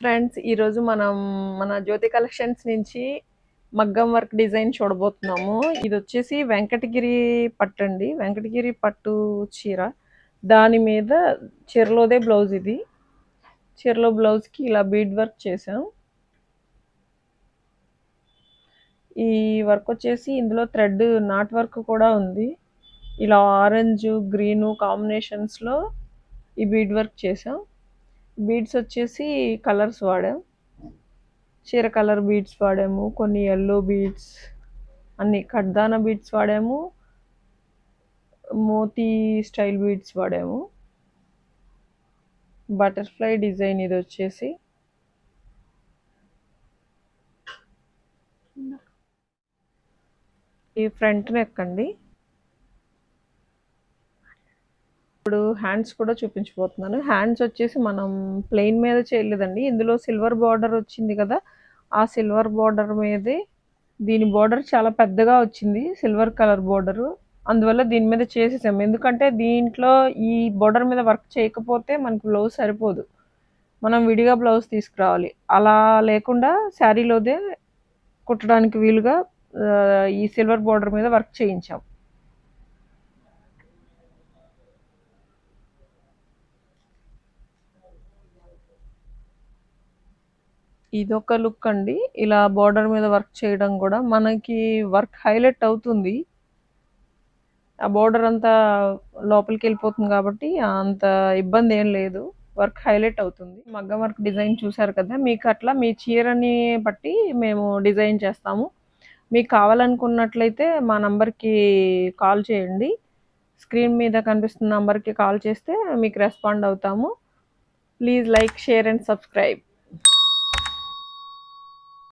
Friends, ఈరోజు మనం మన జ్యోతి కలెక్షన్స్ నుంచి మగ్గం వర్క్ డిజైన్ చూడబోతున్నాము. ఇది వచ్చేసి వెంకటగిరి పట్టు అండి. వెంకటగిరి పట్టు చీర. దాని మీద చీరలోదే బ్లౌజ్ ఇది. చీరలో బ్లౌజ్కి ఇలా బీడ్ వర్క్ చేసాం. ఈ వర్క్ వచ్చేసి ఇందులో థ్రెడ్ నాట్ వర్క్ కూడా ఉంది. ఇలా ఆరెంజ్ గ్రీను కాంబినేషన్స్లో ఈ బీడ్ వర్క్ చేసాం. బీడ్స్ వచ్చేసి కలర్స్ వాడాం. చీర కలర్ బీడ్స్ వాడాము, కొన్ని ఎల్లో బీడ్స్, అన్ని కడ్దానా బీడ్స్ వాడాము, మోతీ స్టైల్ బీడ్స్ వాడాము. బటర్ఫ్లై డిజైన్ ఇది వచ్చేసి. ఈ ఫ్రంట్ నెక్ అండి. ఇప్పుడు హ్యాండ్స్ కూడా చూపించబోతున్నాను. హ్యాండ్స్ వచ్చేసి మనం ప్లెయిన్ మీద చేయలేదండి. ఇందులో సిల్వర్ బార్డర్ వచ్చింది కదా, ఆ సిల్వర్ బార్డర్ మీదే దీని బార్డర్ చాలా పెద్దగా వచ్చింది, సిల్వర్ కలర్ బార్డరు. అందువల్ల దీని మీద చేసేసాం. ఎందుకంటే దీంట్లో ఈ బార్డర్ మీద వర్క్ చేయకపోతే మనకు బ్లౌజ్ సరిపోదు, మనం విడిగా బ్లౌజ్ తీసుకురావాలి. అలా లేకుండా శారీలోదే కుట్టడానికి వీలుగా ఈ సిల్వర్ బార్డర్ మీద వర్క్ చేయించాం. ఇదొక లుక్ అండి. ఇలా బార్డర్ మీద వర్క్ చేయడం కూడా మనకి వర్క్ హైలైట్ అవుతుంది. ఆ బార్డర్ అంతా లోపలికి వెళ్ళిపోతుంది కాబట్టి అంత ఇబ్బంది ఏం లేదు, వర్క్ హైలైట్ అవుతుంది. మగ్గం వర్క్ డిజైన్ చూసారు కదా, మీకు అట్లా మీ చీరని బట్టి మేము డిజైన్ చేస్తాము. మీకు కావాలనుకున్నట్లయితే మా నంబర్కి కాల్ చేయండి. స్క్రీన్ మీద కనిపిస్తున్న నంబర్కి కాల్ చేస్తే మీకు రెస్పాండ్ అవుతాము. Please like, share and subscribe.